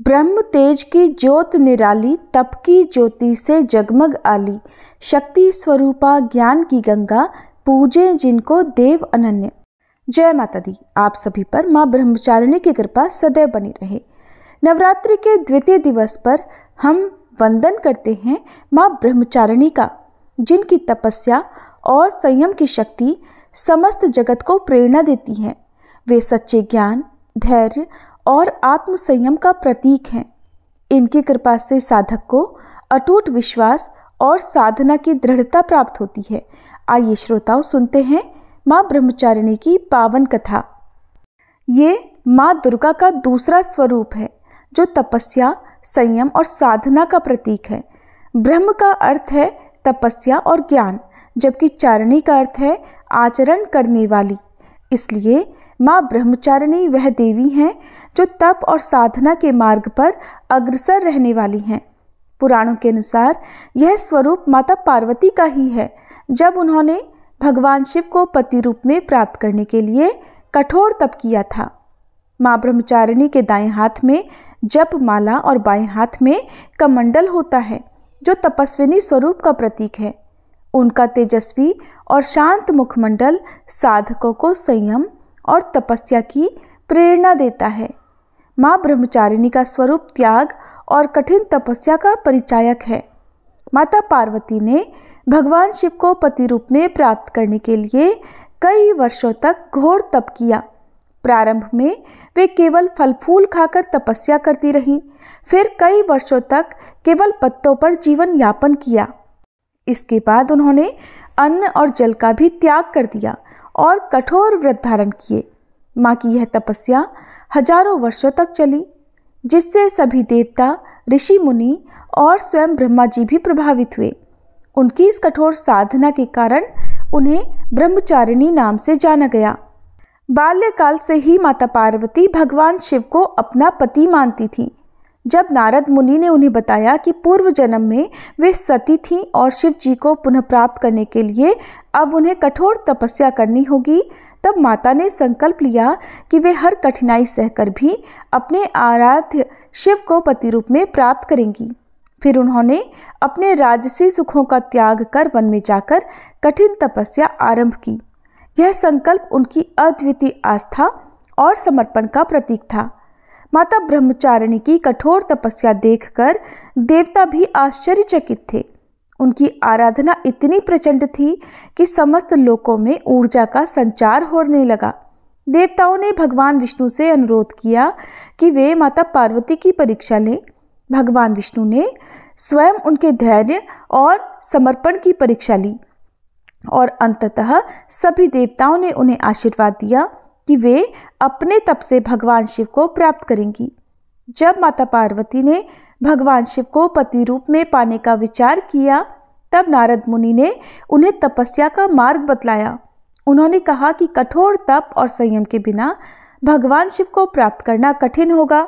ब्रह्म तेज की ज्योत निराली, तप की ज्योति से जगमग आली, शक्ति स्वरूपा ज्ञान की गंगा, पूजे जिनको देव अनन्य। जय माता दी। आप सभी पर माँ ब्रह्मचारिणी की कृपा सदैव बनी रहे। नवरात्रि के द्वितीय दिवस पर हम वंदन करते हैं माँ ब्रह्मचारिणी का, जिनकी तपस्या और संयम की शक्ति समस्त जगत को प्रेरणा देती है। वे सच्चे ज्ञान, धैर्य और आत्म संयम का प्रतीक हैं। इनकी कृपा से साधक को अटूट विश्वास और साधना की दृढ़ता प्राप्त होती है। आइए श्रोताओं, सुनते हैं माँ ब्रह्मचारिणी की पावन कथा। ये माँ दुर्गा का दूसरा स्वरूप है, जो तपस्या, संयम और साधना का प्रतीक है। ब्रह्म का अर्थ है तपस्या और ज्ञान, जबकि चारिणी का अर्थ है आचरण करने वाली। इसलिए माँ ब्रह्मचारिणी वह देवी हैं जो तप और साधना के मार्ग पर अग्रसर रहने वाली हैं। पुराणों के अनुसार यह स्वरूप माता पार्वती का ही है, जब उन्होंने भगवान शिव को पति रूप में प्राप्त करने के लिए कठोर तप किया था। माँ ब्रह्मचारिणी के दाएं हाथ में जप माला और बाएं हाथ में कमंडल होता है, जो तपस्विनी स्वरूप का प्रतीक है। उनका तेजस्वी और शांत मुखमंडल साधकों को संयम और तपस्या की प्रेरणा देता है। माँ ब्रह्मचारिणी का स्वरूप त्याग और कठिन तपस्या का परिचायक है। माता पार्वती ने भगवान शिव को पति रूप में प्राप्त करने के लिए कई वर्षों तक घोर तप किया। प्रारंभ में वे केवल फल फूल खाकर तपस्या करती रहीं, फिर कई वर्षों तक केवल पत्तों पर जीवन यापन किया। इसके बाद उन्होंने अन्न और जल का भी त्याग कर दिया और कठोर व्रत धारण किए। माँ की यह तपस्या हजारों वर्षों तक चली, जिससे सभी देवता, ऋषि मुनि और स्वयं ब्रह्मा जी भी प्रभावित हुए। उनकी इस कठोर साधना के कारण उन्हें ब्रह्मचारिणी नाम से जाना गया। बाल्यकाल से ही माता पार्वती भगवान शिव को अपना पति मानती थी। जब नारद मुनि ने उन्हें बताया कि पूर्व जन्म में वे सती थीं और शिव जी को पुनः प्राप्त करने के लिए अब उन्हें कठोर तपस्या करनी होगी, तब माता ने संकल्प लिया कि वे हर कठिनाई सहकर भी अपने आराध्य शिव को पति रूप में प्राप्त करेंगी। फिर उन्होंने अपने राजसी सुखों का त्याग कर वन में जाकर कठिन तपस्या आरंभ की। यह संकल्प उनकी अद्वितीय आस्था और समर्पण का प्रतीक था। माता ब्रह्मचारिणी की कठोर तपस्या देखकर देवता भी आश्चर्यचकित थे। उनकी आराधना इतनी प्रचंड थी कि समस्त लोकों में ऊर्जा का संचार होने लगा। देवताओं ने भगवान विष्णु से अनुरोध किया कि वे माता पार्वती की परीक्षा लें। भगवान विष्णु ने स्वयं उनके धैर्य और समर्पण की परीक्षा ली और अंततः सभी देवताओं ने उन्हें आशीर्वाद दिया कि वे अपने तप से भगवान शिव को प्राप्त करेंगी। जब माता पार्वती ने भगवान शिव को पति रूप में पाने का विचार किया, तब नारद मुनि ने उन्हें तपस्या का मार्ग बतलाया। उन्होंने कहा कि कठोर तप और संयम के बिना भगवान शिव को प्राप्त करना कठिन होगा।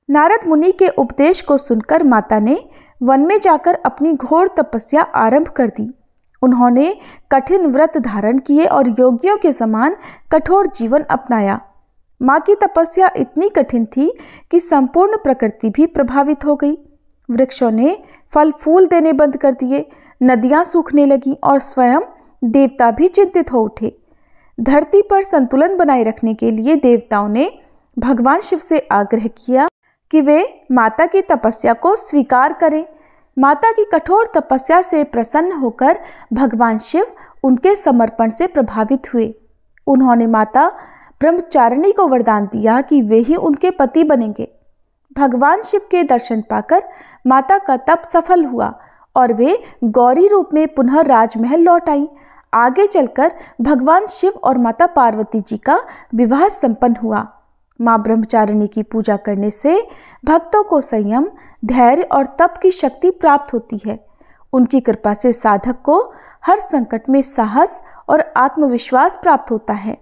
नारद मुनि के उपदेश को सुनकर माता ने वन में जाकर अपनी घोर तपस्या आरंभ कर दी। उन्होंने कठिन व्रत धारण किए और योगियों के समान कठोर जीवन अपनाया। माँ की तपस्या इतनी कठिन थी कि संपूर्ण प्रकृति भी प्रभावित हो गई। वृक्षों ने फल फूल देने बंद कर दिए, नदियाँ सूखने लगीं और स्वयं देवता भी चिंतित हो उठे। धरती पर संतुलन बनाए रखने के लिए देवताओं ने भगवान शिव से आग्रह किया कि वे माता की तपस्या को स्वीकार करें। माता की कठोर तपस्या से प्रसन्न होकर भगवान शिव उनके समर्पण से प्रभावित हुए। उन्होंने माता ब्रह्मचारिणी को वरदान दिया कि वे ही उनके पति बनेंगे। भगवान शिव के दर्शन पाकर माता का तप सफल हुआ और वे गौरी रूप में पुनः राजमहल लौट आई। आगे चलकर भगवान शिव और माता पार्वती जी का विवाह संपन्न हुआ। माँ ब्रह्मचारिणी की पूजा करने से भक्तों को संयम, धैर्य और तप की शक्ति प्राप्त होती है। उनकी कृपा से साधक को हर संकट में साहस और आत्मविश्वास प्राप्त होता है।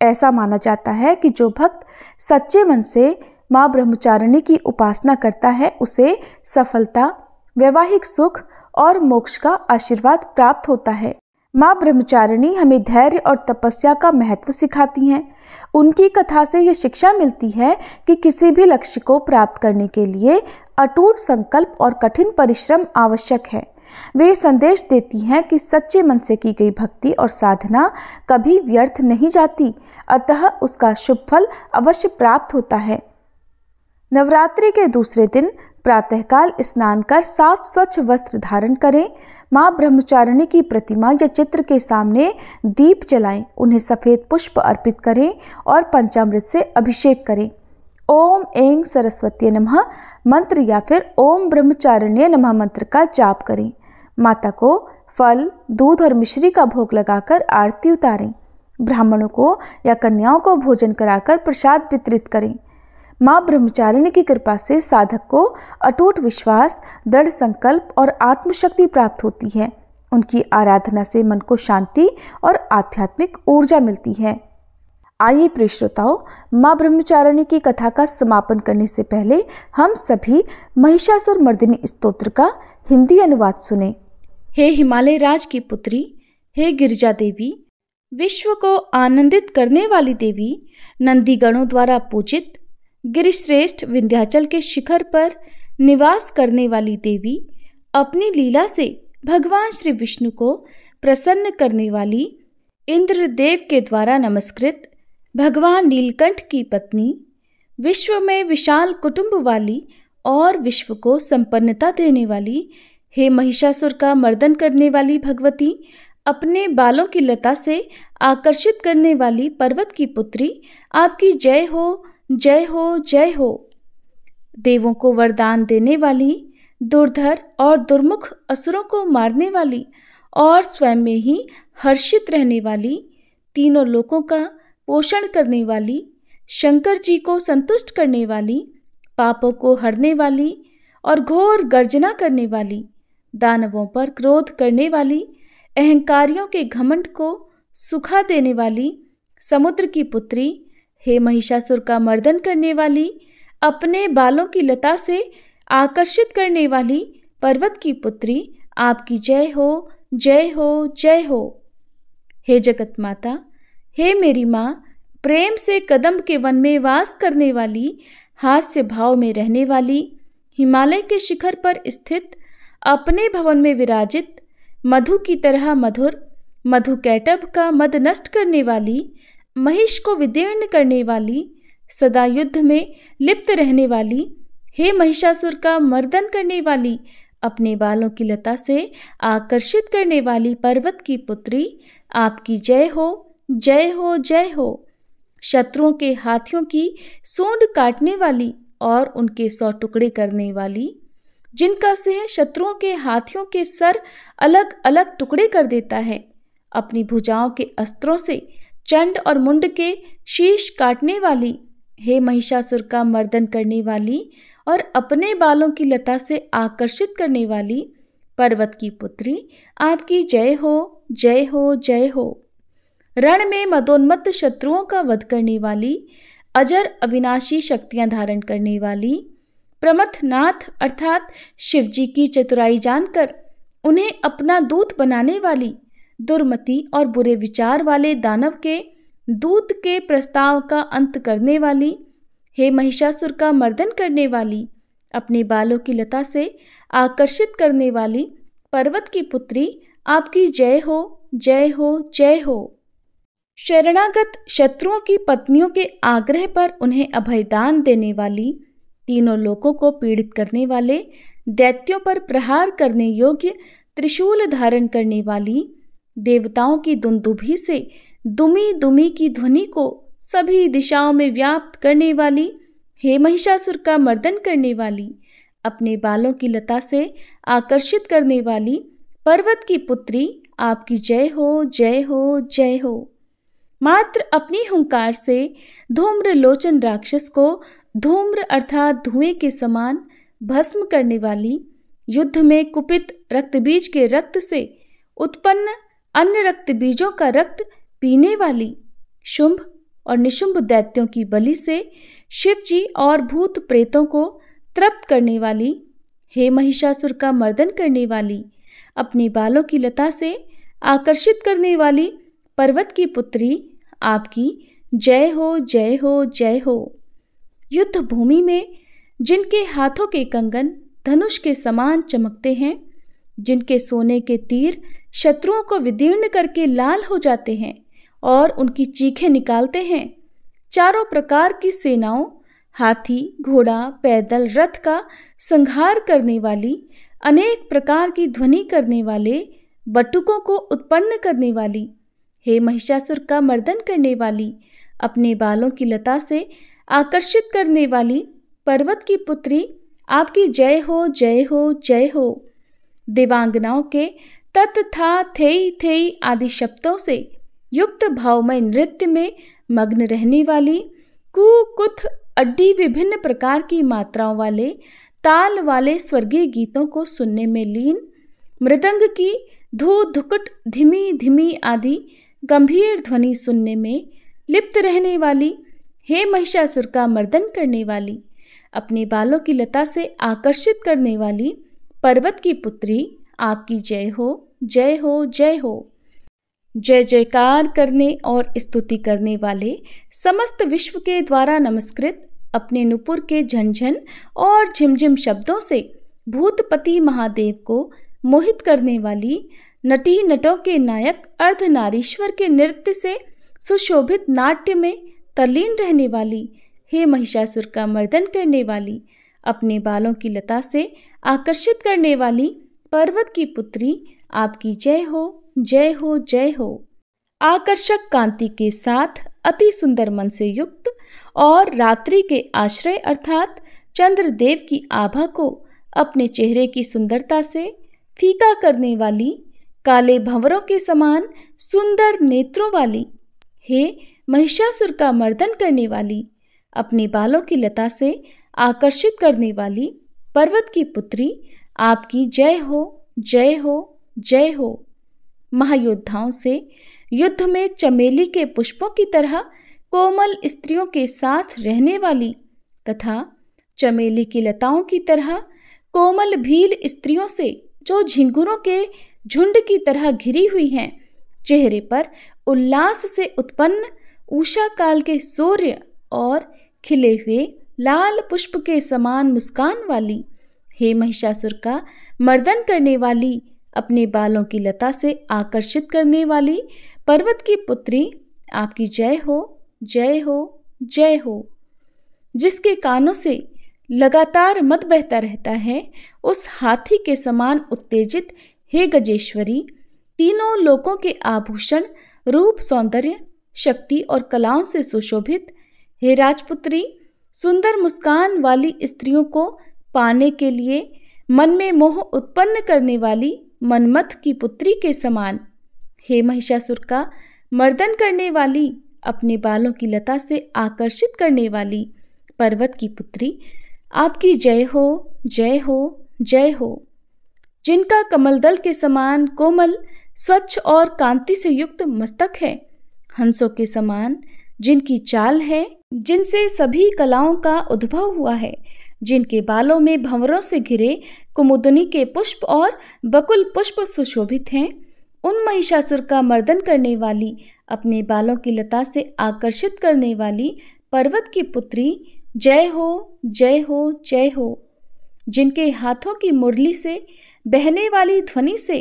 ऐसा माना जाता है कि जो भक्त सच्चे मन से माँ ब्रह्मचारिणी की उपासना करता है, उसे सफलता, वैवाहिक सुख और मोक्ष का आशीर्वाद प्राप्त होता है। माँ ब्रह्मचारिणी हमें धैर्य और तपस्या का महत्व सिखाती हैं। उनकी कथा से ये शिक्षा मिलती है कि किसी भी लक्ष्य को प्राप्त करने के लिए अटूट संकल्प और कठिन परिश्रम आवश्यक है। वे संदेश देती हैं कि सच्चे मन से की गई भक्ति और साधना कभी व्यर्थ नहीं जाती, अतः उसका शुभ फल अवश्य प्राप्त होता है। नवरात्रि के दूसरे दिन प्रातःकाल स्नान कर साफ स्वच्छ वस्त्र धारण करें। माँ ब्रह्मचारिणी की प्रतिमा या चित्र के सामने दीप जलाएं, उन्हें सफ़ेद पुष्प अर्पित करें और पंचामृत से अभिषेक करें। ओम ऐं सरस्वती नमः मंत्र या फिर ओम ब्रह्मचारिण्ये नमः मंत्र का जाप करें। माता को फल, दूध और मिश्री का भोग लगाकर आरती उतारें। ब्राह्मणों को या कन्याओं को भोजन कराकर प्रसाद वितरित करें। माँ ब्रह्मचारिणी की कृपा से साधक को अटूट विश्वास, दृढ़ संकल्प और आत्मशक्ति प्राप्त होती है। उनकी आराधना से मन को शांति और आध्यात्मिक ऊर्जा मिलती है। आइए प्रिय श्रोताओं, माँ ब्रह्मचारिणी की कथा का समापन करने से पहले हम सभी महिषासुर मर्दिनी स्तोत्र का हिंदी अनुवाद सुने। हे हिमालय राज की पुत्री, हे गिरिजा देवी, विश्व को आनंदित करने वाली देवी, नंदीगणों द्वारा पूजित, गिरिश्रेष्ठ विंध्याचल के शिखर पर निवास करने वाली देवी, अपनी लीला से भगवान श्री विष्णु को प्रसन्न करने वाली, इंद्रदेव के द्वारा नमस्कृत, भगवान नीलकंठ की पत्नी, विश्व में विशाल कुटुंब वाली और विश्व को संपन्नता देने वाली, हे महिषासुर का मर्दन करने वाली भगवती, अपने बालों की लता से आकर्षित करने वाली पर्वत की पुत्री, आपकी जय हो, जय हो, जय हो। देवों को वरदान देने वाली, दुर्धर और दुर्मुख असुरों को मारने वाली और स्वयं में ही हर्षित रहने वाली, तीनों लोकों का पोषण करने वाली, शंकर जी को संतुष्ट करने वाली, पापों को हरने वाली और घोर गर्जना करने वाली, दानवों पर क्रोध करने वाली, अहंकारियों के घमंड को सुखा देने वाली, समुद्र की पुत्री, हे महिषासुर का मर्दन करने वाली, अपने बालों की लता से आकर्षित करने वाली पर्वत की पुत्री, आपकी जय हो, जय हो, जय हो। हे जगत माता, हे मेरी माँ, प्रेम से कदम्ब के वन में वास करने वाली, हास्य भाव में रहने वाली, हिमालय के शिखर पर स्थित, अपने भवन में विराजित, मधु की तरह मधुर, मधु कैटभ का मद नष्ट करने वाली, महिष को विदीर्ण करने वाली, सदा युद्ध में लिप्त रहने वाली, हे महिषासुर का मर्दन करने वाली, अपने बालों की लता से आकर्षित करने वाली पर्वत की पुत्री, आपकी जय हो, जय हो, जय हो। शत्रुओं के हाथियों की सूंड काटने वाली और उनके 100 टुकड़े करने वाली, जिनका सिंह शत्रुओं के हाथियों के सर अलग अलग टुकड़े कर देता है, अपनी भुजाओं के अस्त्रों से चंड और मुंड के शीश काटने वाली, हे महिषासुर का मर्दन करने वाली और अपने बालों की लता से आकर्षित करने वाली पर्वत की पुत्री, आपकी जय हो, जय हो, जय हो। रण में मदोन्मत्त शत्रुओं का वध करने वाली, अजर अविनाशी शक्तियां धारण करने वाली, प्रमथनाथ अर्थात शिवजी की चतुराई जानकर उन्हें अपना दूत बनाने वाली, दुर्मति और बुरे विचार वाले दानव के दूत के प्रस्ताव का अंत करने वाली, हे महिषासुर का मर्दन करने वाली, अपने बालों की लता से आकर्षित करने वाली पर्वत की पुत्री, आपकी जय हो, जय हो, जय हो। शरणागत शत्रुओं की पत्नियों के आग्रह पर उन्हें अभयदान देने वाली, तीनों लोकों को पीड़ित करने वाले, दैत्यों पर प्रहार करने योग्य त्रिशूल धारण करने वाली, देवताओं की दुंदुभी से दुमी दुमी की ध्वनि को सभी दिशाओं में व्याप्त करने वाली, हे महिषासुर का मर्दन करने वाली, अपने बालों की लता से आकर्षित करने वाली पर्वत की पुत्री, आपकी जय हो, जय हो, जय हो। मात्र अपनी हुंकार से धूम्र लोचन राक्षस को धूम्र अर्थात धुएं के समान भस्म करने वाली, युद्ध में कुपित रक्तबीज के रक्त से उत्पन्न अन्य रक्त बीजों का रक्त पीने वाली, शुंभ और निशुंभ दैत्यों की बलि से शिवजी और भूत प्रेतों को तृप्त करने वाली, हे महिषासुर का मर्दन करने वाली, अपने बालों की लता से आकर्षित करने वाली पर्वत की पुत्री, आपकी जय हो, जय हो, जय हो। युद्ध भूमि में जिनके हाथों के कंगन धनुष के समान चमकते हैं, जिनके सोने के तीर शत्रुओं को विदीर्ण करके लाल हो जाते हैं और उनकी चीखें निकालते हैं, चारों प्रकार की सेनाओं, हाथी, घोड़ा, पैदल, रथ का संहार करने वाली, अनेक प्रकार की ध्वनि करने वाले, बटुकों को उत्पन्न करने वाली, हे महिषासुर का मर्दन करने वाली, अपने बालों की लता से आकर्षित करने वाली पर्वत की पुत्री, आपकी जय हो, जय हो, जय हो। देवांगनाओं के तत्, था, थेई, थेई आदि शब्दों से युक्त भावमय नृत्य में मग्न रहने वाली, कु, कुथ, अड्डी विभिन्न प्रकार की मात्राओं वाले, ताल वाले स्वर्गीय गीतों को सुनने में लीन, मृदंग की धू, धुकुट, धीमी धीमी आदि गंभीर ध्वनि सुनने में लिप्त रहने वाली, हे महिषासुर का मर्दन करने वाली, अपने बालों की लता से आकर्षित करने वाली पर्वत की पुत्री, आपकी जय हो, जय हो, जय हो। जय जयकार करने और स्तुति करने वाले, समस्त विश्व के द्वारा नमस्कृत, अपने नुपुर के झंझन और झिमझिम शब्दों से भूतपति महादेव को मोहित करने वाली, नटी नटों के नायक अर्धनारीश्वर के नृत्य से सुशोभित नाट्य में तल्लीन रहने वाली, हे महिषासुर का मर्दन करने वाली, अपने बालों की लता से आकर्षित करने वाली पर्वत की पुत्री, आपकी जय हो, जय हो, जय हो। आकर्षक कांति के साथ अति सुंदर मन से युक्त और रात्रि के आश्रय अर्थात चंद्रदेव की आभा को अपने चेहरे की सुंदरता से फीका करने वाली, काले भंवरों के समान सुंदर नेत्रों वाली, हे महिषासुर का मर्दन करने वाली, अपने बालों की लता से आकर्षित करने वाली पर्वत की पुत्री, आपकी जय हो, जय हो, जय हो। महायोद्धाओं से युद्ध में चमेली के पुष्पों की तरह कोमल स्त्रियों के साथ रहने वाली तथा चमेली की लताओं की तरह कोमल भील स्त्रियों से जो झिंगुरों के झुंड की तरह घिरी हुई हैं, चेहरे पर उल्लास से उत्पन्न उषा काल के सूर्य और खिले हुए लाल पुष्प के समान मुस्कान वाली, हे महिषासुर का मर्दन करने वाली, अपने बालों की लता से आकर्षित करने वाली पर्वत की पुत्री, आपकी जय हो, जय हो, जय हो। जिसके कानों से लगातार मद बहता रहता है, उस हाथी के समान उत्तेजित, हे गजेश्वरी, तीनों लोकों के आभूषण, रूप, सौंदर्य, शक्ति और कलाओं से सुशोभित, हे राजपुत्री, सुंदर मुस्कान वाली स्त्रियों को पाने के लिए मन में मोह उत्पन्न करने वाली मनमथ की पुत्री के समान, हे महिषासुर का मर्दन करने वाली, अपने बालों की लता से आकर्षित करने वाली पर्वत की पुत्री, आपकी जय हो, जय हो, जय हो। जिनका कमलदल के समान कोमल, स्वच्छ और कांति से युक्त मस्तक है, हंसों के समान जिनकी चाल है, जिनसे सभी कलाओं का उद्भव हुआ है, जिनके बालों में भंवरों से घिरे कुमुदनी के पुष्प और बकुल पुष्प सुशोभित हैं, उन महिषासुर का मर्दन करने वाली, अपने बालों की लता से आकर्षित करने वाली पर्वत की पुत्री, जय हो, जय हो, जय हो। जिनके हाथों की मुरली से बहने वाली ध्वनि से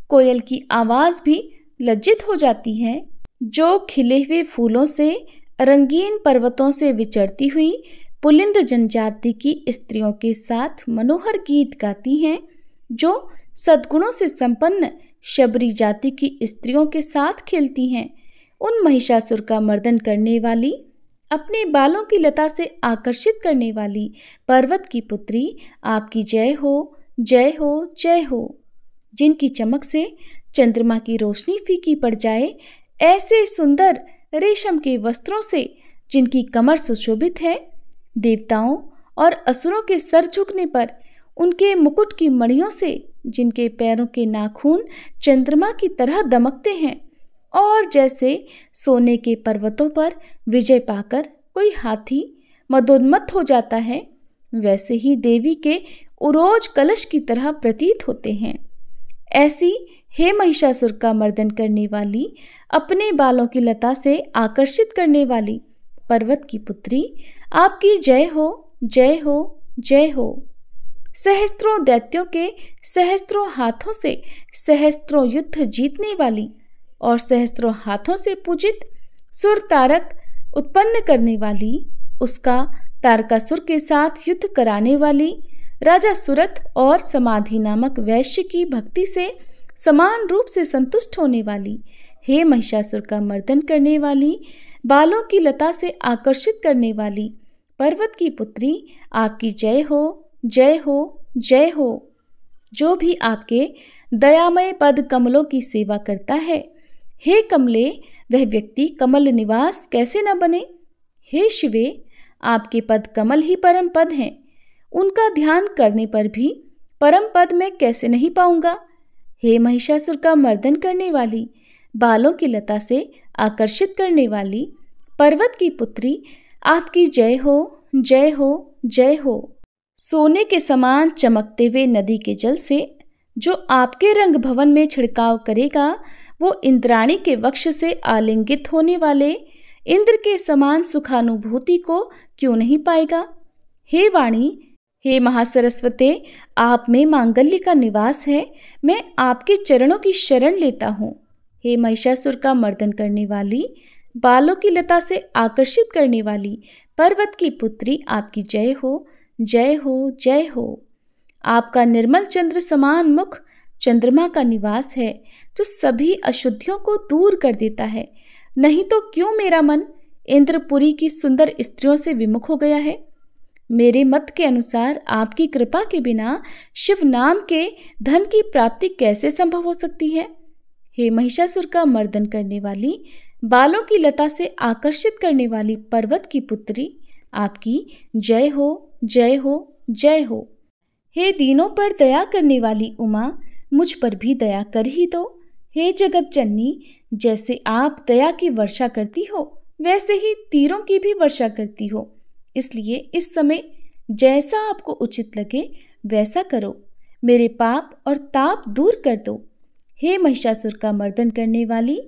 कोयल की आवाज भी लज्जित हो जाती है, जो खिले हुए फूलों से रंगीन पर्वतों से विचरती हुई पुलिंद जनजाति की स्त्रियों के साथ मनोहर गीत गाती हैं, जो सद्गुणों से संपन्न शबरी जाति की स्त्रियों के साथ खेलती हैं, उन महिषासुर का मर्दन करने वाली, अपने बालों की लता से आकर्षित करने वाली पर्वत की पुत्री, आपकी जय हो, जय हो, जय हो। जिनकी चमक से चंद्रमा की रोशनी फीकी पड़ जाए, ऐसे सुंदर रेशम के वस्त्रों से जिनकी कमर सुशोभित है, देवताओं और असुरों के सर झुकने पर उनके मुकुट की मणियों से जिनके पैरों के नाखून चंद्रमा की तरह दमकते हैं, और जैसे सोने के पर्वतों पर विजय पाकर कोई हाथी मदोन्मत्त हो जाता है, वैसे ही देवी के उरोज कलश की तरह प्रतीत होते हैं। ऐसी हे महिषासुर का मर्दन करने वाली, अपने बालों की लता से आकर्षित करने वाली पर्वत की पुत्री, आपकी जय हो, जय हो, जय हो। सहस्त्रों दैत्यों के सहस्त्रों हाथों से सहस्त्रों युद्ध जीतने वाली और सहस्त्रों हाथों से पूजित सुर तारक उत्पन्न करने वाली, उसका तारकासुर के साथ युद्ध कराने वाली, राजा सुरथ और समाधि नामक वैश्य की भक्ति से समान रूप से संतुष्ट होने वाली, हे महिषासुर का मर्दन करने वाली, बालों की लता से आकर्षित करने वाली पर्वत की पुत्री, आपकी जय हो, जय हो, जय हो। जो भी आपके दयामय पद कमलों की सेवा करता है, हे कमले, वह व्यक्ति कमल निवास कैसे न बने। हे शिवे, आपके पद कमल ही परम पद हैं, उनका ध्यान करने पर भी परम पद में कैसे नहीं पाऊंगा। हे महिषासुर का मर्दन करने वाली, बालों की लता से आकर्षित करने वाली पर्वत की पुत्री, आपकी जय हो, जय हो, जय हो। सोने के समान चमकते हुए नदी के जल से जो आपके रंग भवन में छिड़काव करेगा, वो इंद्राणी के वक्ष से आलिंगित होने वाले इंद्र के समान सुखानुभूति को क्यों नहीं पाएगा। हे वाणी, हे महासरस्वते, आप में मांगल्य का निवास है, मैं आपके चरणों की शरण लेता हूँ। हे महिषासुर का मर्दन करने वाली, बालों की लता से आकर्षित करने वाली पर्वत की पुत्री, आपकी जय हो, जय हो, जय हो। आपका निर्मल चंद्र समान मुख चंद्रमा का निवास है, जो सभी अशुद्धियों को दूर कर देता है। नहीं तो क्यों मेरा मन इंद्रपुरी की सुंदर स्त्रियों से विमुख हो गया है। मेरे मत के अनुसार आपकी कृपा के बिना शिव नाम के धन की प्राप्ति कैसे संभव हो सकती है। हे महिषासुर का मर्दन करने वाली, बालों की लता से आकर्षित करने वाली पर्वत की पुत्री, आपकी जय हो, जय हो, जय हो। हे दीनों पर दया करने वाली उमा, मुझ पर भी दया कर ही दो। हे जगत जननी, जैसे आप दया की वर्षा करती हो, वैसे ही तीरों की भी वर्षा करती हो, इसलिए इस समय जैसा आपको उचित लगे वैसा करो, मेरे पाप और ताप दूर कर दो। हे महिषासुर का मर्दन करने वाली,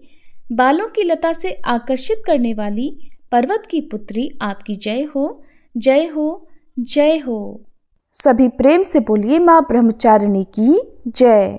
बालों की लता से आकर्षित करने वाली पर्वत की पुत्री, आपकी जय हो, जय हो, जय हो। सभी प्रेम से बोलिए माँ ब्रह्मचारिणी की जय।